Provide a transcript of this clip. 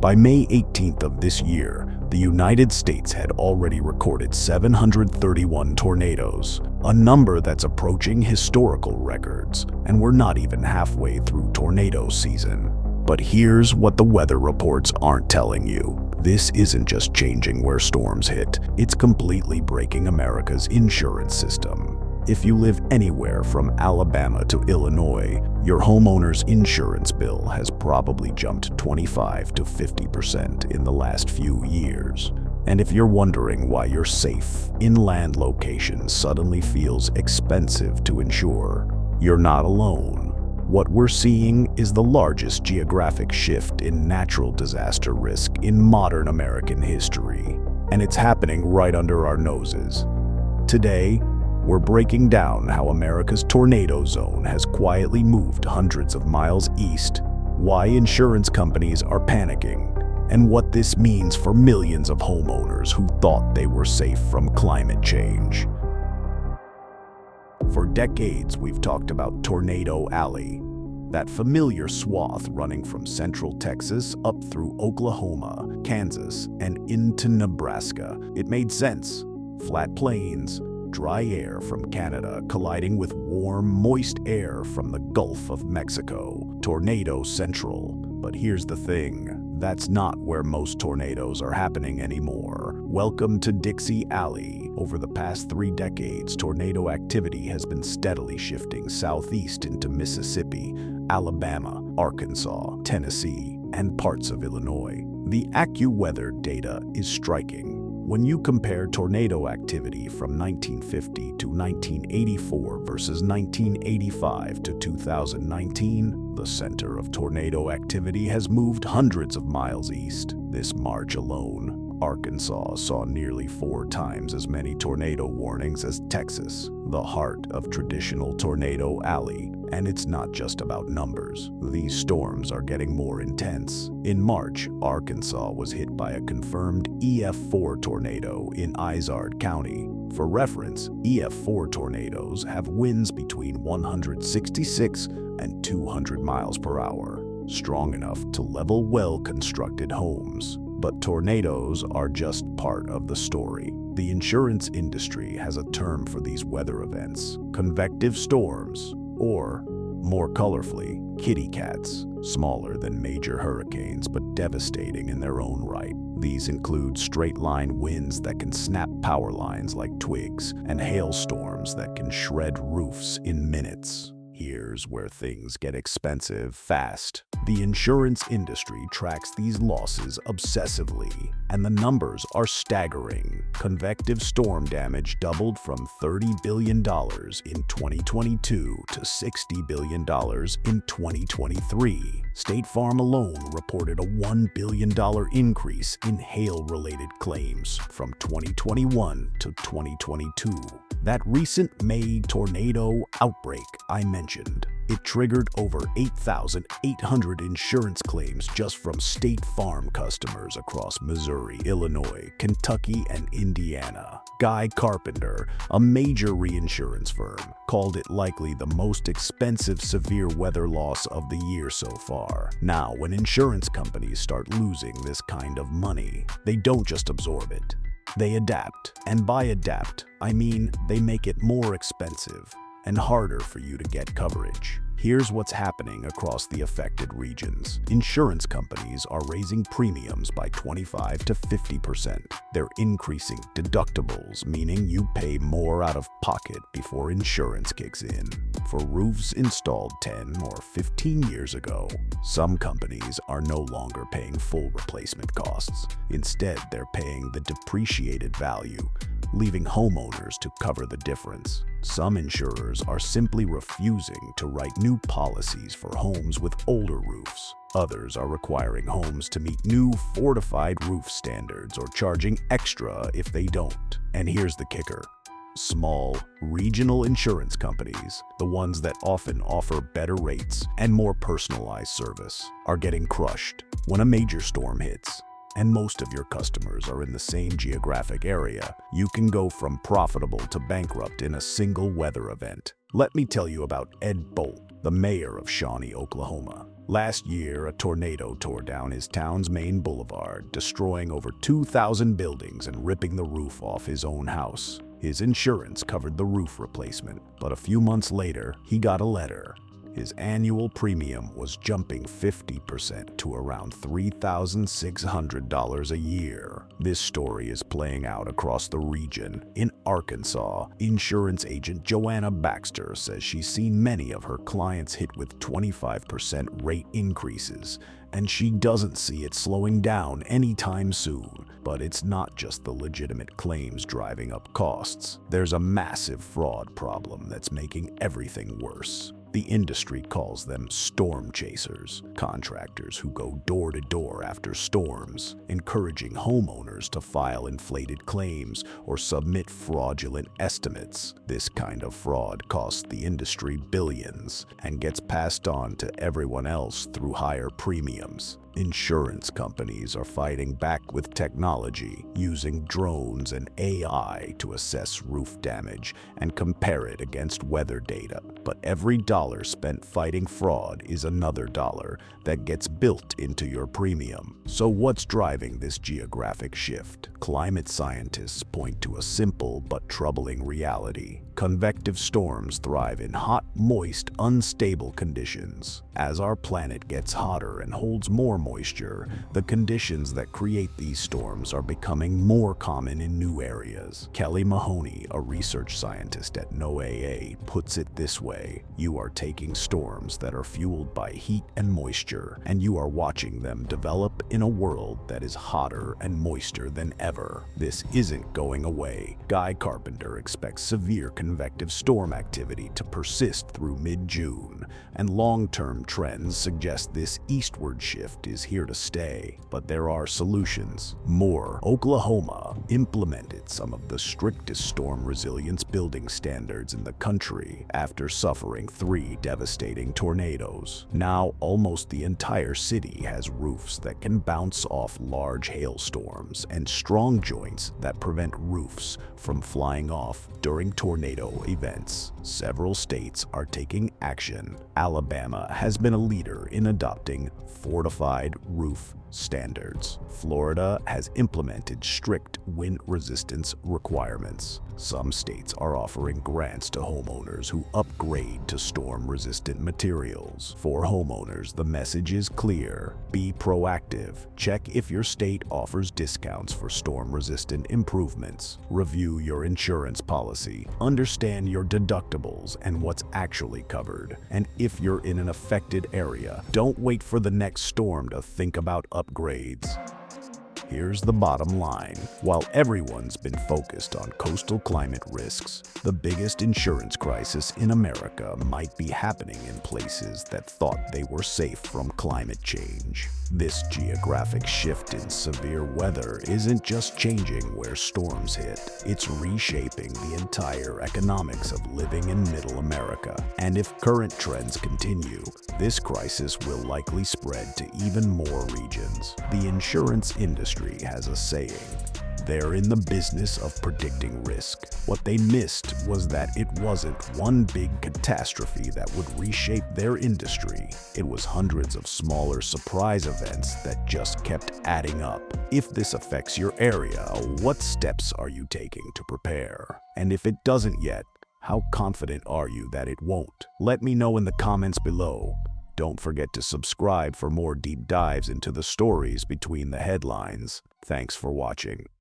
By May 18th of this year, the United States had already recorded 731 tornadoes, a number that's approaching historical records, and we're not even halfway through tornado season. But here's what the weather reports aren't telling you. This isn't just changing where storms hit, it's completely breaking America's insurance system. If you live anywhere from Alabama to Illinois, your homeowner's insurance bill has probably jumped 25 to 50% in the last few years. And if you're wondering why your safe, inland location suddenly feels expensive to insure, you're not alone. What we're seeing is the largest geographic shift in natural disaster risk in modern American history, and it's happening right under our noses. Today, we're breaking down how America's tornado zone has quietly moved hundreds of miles east, why insurance companies are panicking, and what this means for millions of homeowners who thought they were safe from climate change. For decades, we've talked about Tornado Alley, that familiar swath running from central Texas up through Oklahoma, Kansas, and into Nebraska. It made sense. Flat plains, dry air from Canada colliding with warm, moist air from the Gulf of Mexico. Tornado Central. But here's the thing, that's not where most tornadoes are happening anymore. Welcome to Dixie Alley. Over the past 3 decades, tornado activity has been steadily shifting southeast into Mississippi, Alabama, Arkansas, Tennessee, and parts of Illinois. The AccuWeather data is striking. When you compare tornado activity from 1950 to 1984 versus 1985 to 2019, the center of tornado activity has moved hundreds of miles east. This March alone, Arkansas saw nearly 4 times as many tornado warnings as Texas, the heart of traditional Tornado Alley. And it's not just about numbers. These storms are getting more intense. In March, Arkansas was hit by a confirmed EF4 tornado in Izard County. For reference, EF4 tornadoes have winds between 166 and 200 miles per hour, strong enough to level well-constructed homes. But tornadoes are just part of the story. The insurance industry has a term for these weather events: convective storms, or, more colorfully, kitty cats, smaller than major hurricanes but devastating in their own right. These include straight-line winds that can snap power lines like twigs, and hailstorms that can shred roofs in minutes. Here's where things get expensive fast. The insurance industry tracks these losses obsessively, and the numbers are staggering. Convective storm damage doubled from $30 billion in 2022 to $60 billion in 2023. State Farm alone reported a $1 billion increase in hail-related claims from 2021 to 2022. That recent May tornado outbreak I mentioned, it triggered over 8,800 insurance claims just from State Farm customers across Missouri, Illinois, Kentucky, and Indiana. Guy Carpenter, a major reinsurance firm, called it likely the most expensive severe weather loss of the year so far. Now, when insurance companies start losing this kind of money, they don't just absorb it. They adapt. And by adapt, I mean they make it more expensive and harder for you to get coverage. Here's what's happening across the affected regions. Insurance companies are raising premiums by 25 to 50%. They're increasing deductibles, meaning you pay more out of pocket before insurance kicks in. For roofs installed 10 or 15 years ago, some companies are no longer paying full replacement costs. Instead, they're paying the depreciated value, leaving homeowners to cover the difference. Some insurers are simply refusing to write new policies for homes with older roofs. Others are requiring homes to meet new fortified roof standards or charging extra if they don't. And here's the kicker. Small, regional insurance companies, the ones that often offer better rates and more personalized service, are getting crushed when a major storm hits. And most of your customers are in the same geographic area. You can go from profitable to bankrupt in a single weather event. Let me tell you about Ed Bolt, the mayor of Shawnee, Oklahoma. Last year, a tornado tore down his town's main boulevard, destroying over 2,000 buildings and ripping the roof off his own house. His insurance covered the roof replacement, but a few months later, he got a letter. His annual premium was jumping 50% to around $3,600 a year. This story is playing out across the region. In Arkansas, insurance agent Joanna Baxter says she's seen many of her clients hit with 25% rate increases, and she doesn't see it slowing down anytime soon. But it's not just the legitimate claims driving up costs. There's a massive fraud problem that's making everything worse. The industry calls them storm chasers, contractors who go door to door after storms, encouraging homeowners to file inflated claims or submit fraudulent estimates. This kind of fraud costs the industry billions and gets passed on to everyone else through higher premiums. Insurance companies are fighting back with technology, using drones and AI to assess roof damage and compare it against weather data. But every dollar spent fighting fraud is another dollar that gets built into your premium. So what's driving this geographic shift? Climate scientists point to a simple but troubling reality. Convective storms thrive in hot, moist, unstable conditions. As our planet gets hotter and holds more moisture, the conditions that create these storms are becoming more common in new areas. Kelly Mahoney, a research scientist at NOAA, puts it this way: you are taking storms that are fueled by heat and moisture, and you are watching them develop in a world that is hotter and moister than ever. This isn't going away. Guy Carpenter expects severe convective storm activity to persist through mid-June, and long-term trends suggest this eastward shift is here to stay. But there are solutions. Oklahoma implemented some of the strictest storm resilience building standards in the country after suffering 3 devastating tornadoes. Now, almost the entire city has roofs that can bounce off large hailstorms and strong joints that prevent roofs from flying off during tornado events. Several states are taking action. Alabama has been a leader in adopting fortified roof standards. Florida has implemented strict wind resistance requirements. Some states are offering grants to homeowners who upgrade to storm-resistant materials. For homeowners, the message is clear: be proactive. Check if your state offers discounts for storm-resistant improvements. Review your insurance policy. Understand your deductibles and what's actually covered. And if you're in an affected area, don't wait for the next storm to think about upgrades. Here's the bottom line. While everyone's been focused on coastal climate risks, the biggest insurance crisis in America might be happening in places that thought they were safe from climate change. This geographic shift in severe weather isn't just changing where storms hit, it's reshaping the entire economics of living in Middle America. And if current trends continue, this crisis will likely spread to even more regions. The insurance industry has a saying: they're in the business of predicting risk. What they missed was that it wasn't one big catastrophe that would reshape their industry. It was hundreds of smaller surprise events that just kept adding up. If this affects your area, what steps are you taking to prepare? And if it doesn't yet, how confident are you that it won't? Let me know in the comments below. Don't forget to subscribe for more deep dives into the stories between the headlines. Thanks for watching.